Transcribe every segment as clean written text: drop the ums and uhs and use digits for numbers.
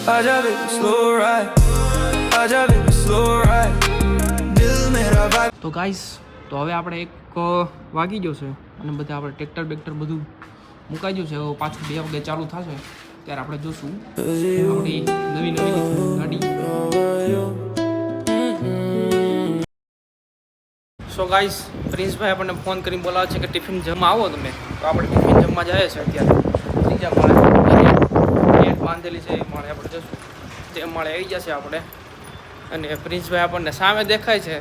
आजा baby slow ride, आजा baby slow ride, दिल मेरा vibe. તો ગાઈસ તો હવે આપણે એક વાગી ગયો છે અને બધા આપણે ટ્રેક્ટર બેક્ટર બધું મુકાઈ ગયું છે. હવે પાછું 2 વાગે ચાલુ થશે ત્યારે આપણે જોશું આપણી નવી ગાડી. સો ગાઈસ પ્રિન્સભાઈ આપણને ફોન કરીને બોલાવે છે કે ટિફિન જમવા આવો તમે. તો આપણે ટિફિન જમવા જઈએ છીએ અત્યારે ત્રીજા માળે. ગેટ બાંધેલી છે એ માળે આપણે જશું. તે માળે આવી જશે આપણે. અને પ્રિન્સભાઈ આપણને સામે દેખાય છે.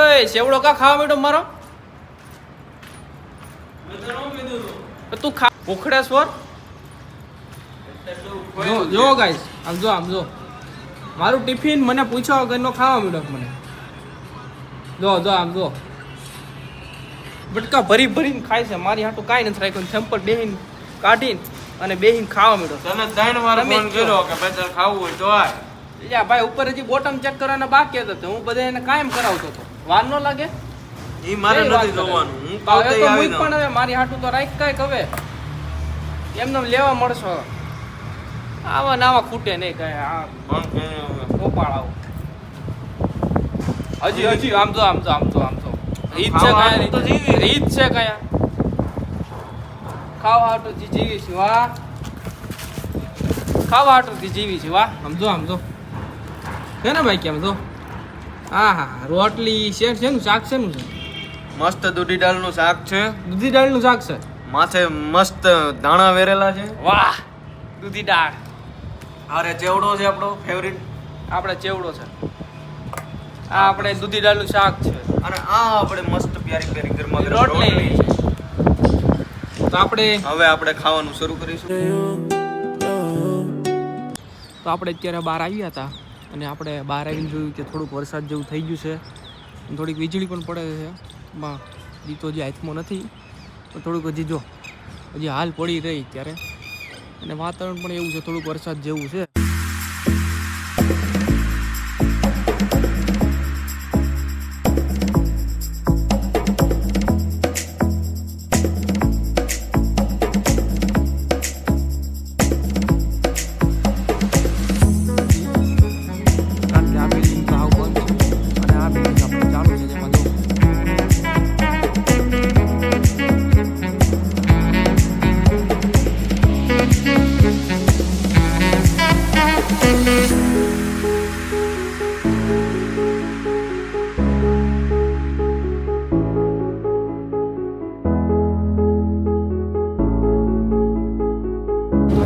ઓય સેવડો કા ખાવા માંડ્યો મારો? તું ખા ભૂખડેશ્વર. જો ગાઈસ આમ જો મારું ટિફિન મને પૂછ્યા વગરનો ખાવા માંડ્યો મને. જો આમ જો બટકા ભરીને ખાય છે. મારી હાટું કાંઈ નથી રાખ્યું. સેમ્પલ બેહીને કાઢીને અને બેહીને ખાવા માંડ્યો. તને 3 વાર ફોન કર્યો કે બેટર ખાવું હોય તો આય. યા ભાઈ ઉપર હજી બોટમ ચેક કરવાના બાકી હતા. હું બધા એને કાયમ કરાવતો હતો. વાર ન લાગે ઈ મારે નથી જોવાનું. હું હવે પાવતે તો આવી પણ હવે મારી હાટું તો રાખ કાંઈક હવે એમને લેવા મળશો. આવા નાવા ખૂટે નહીં કઈ. આ ફોન કર્યો ગોપાળ આવું હજી આમ તો રીત છે કયા તો જીવી. રીત છે કયા ખાવા હાટું જીવી છે. વાહ ખાવા હાટું જીવી છે. વાહ આમ જો છે ને ભાઈ કેમ જો. હા રોટલી શેનું શાક શેનું છે? મસ્ત દૂધી દાળનું શાક છે. દૂધી દાળનું શાક છે. માથે મસ્ત દાણા વેરેલા છે. વાહ દૂધી દાળ. અરે ચેવડો છે આપણો ફેવરિટ. આપણે ચેવડો છે. આ આપણે દૂધી દાળનું શાક છે. અને આ આપણે મસ્ત પ્યારી ગરમા ગરમ રોટલી. રોટલી છે. તો આપણે આપણે ખાવાનું શરૂ કરીશું. તો આપણે અત્યારે બહાર આવ્યા હતા અને આપણે બહાર આવીને જોયું કે થોડુંક વરસાદ જેવું થઈ ગયું છે. થોડીક વીજળી પણ પડે છે. માં દીતો જે હાથમાં નથી તો થોડુંક હજી હાલ પડી રહી ત્યારે. અને વાતાવરણ પણ એવું છે થોડુંક વરસાદ જેવું છે.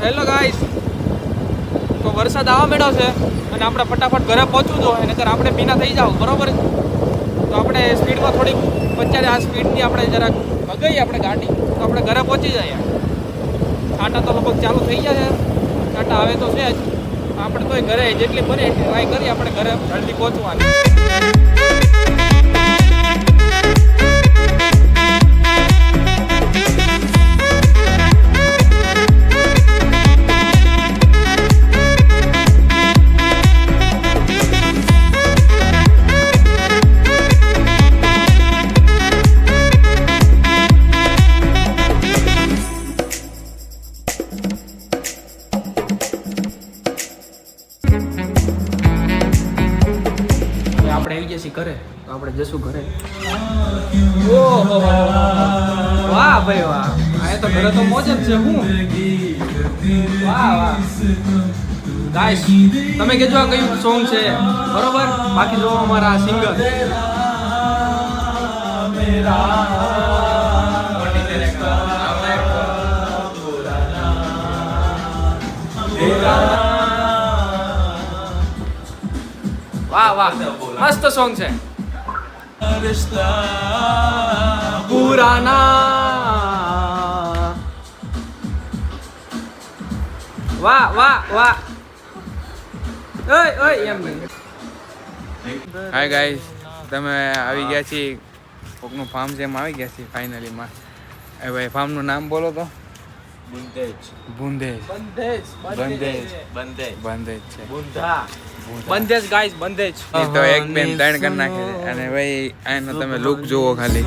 હેલો ગાઈસ તો વરસાદ આવવા માંડ્યો છે અને આપણે ફટાફટ ઘરે પહોંચવું જોઈએ. નકર આપણે ભીના થઈ જાવ બરોબર. તો આપણે સ્પીડમાં થોડીક અત્યારે આ સ્પીડની આપણે જરાક ભગાઈએ આપણે ગાડી તો આપણે ઘરે પહોંચી જઈએ. ટાટા તો લગભગ ચાલુ થઈ ગયા છે. ટાટા આવે તો છે જ. આપણે તોય ઘરે જેટલી બને એટલી ટ્રાય કરીએ આપણે ઘરે જલ્દી પહોંચવાની. આપણે આવી જઈએ ઘરે તો આપણે જશું ઘરે. ઓહો વાહ ભાઈ વાહ. આ તો ઘરે તો મોજ જ છે. હું વાહ ગાઈસ તમે કહેજો આ કયું સોંગ છે બરોબર. બાકી જો અમારા સિંગર વાહ મસ્ત સોંગ છે. પુરાના વાહ ઓય એમ નહીં. હાય ગાઈસ તમે આવી ગયા છીએ કોકનું ફાર્મ છે એમ આવી ગયા છીએ ફાઇનલીમાં. એ ભાઈ ફાર્મનું નામ બોલો તો. બંધેજ છે. બંધેજ ગાઈસ બંધેજ. એ તો એક બેન 3 કરી નાખે છે. અને ભાઈ આનો તમે લુક જુઓ ખાલી.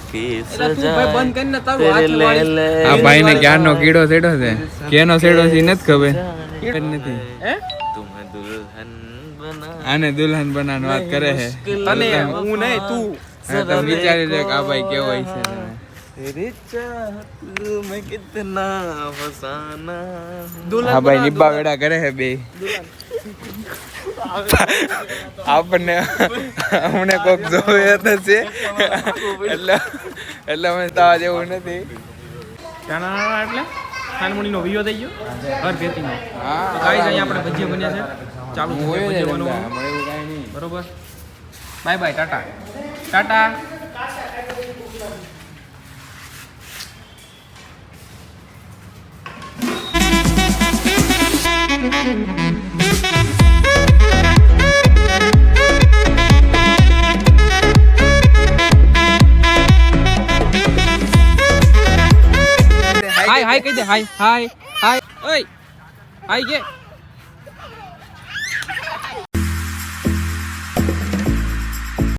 એટલે તું ભાઈ બંધ કરીને તારું હાથ વાળી. આ ભાઈને ક્યારનો કીડો સેડો છે, કેનો સેડો છે ઈ નથી ખબર. ખબર નથી. હે? આને દુલ્હન બનાવવાની વાત કરે છે. તને હું નહીં તું. હા, તમે વિચારી લો કે આ ભાઈ કેવો હોય છે. આ ભાઈ નિબ્બા વેડા કરે છે બે. આપણને અમને કોક જોવે તો છે એટલે અમે તાવા જેવું નથી. નાના એટલે ખાનમુણીનો વિડિયો થઈ ગયો ઘર ભેતીનો. તો ગાઈસ અહીંયા આપણે ભજીયા બન્યા છે. ચાલુ છે ભજીયા બનાવવાનું. બરોબર. Bye bye tata. Tata. Hi hi કહી દે હાય હાય હાય ઓય હાય કે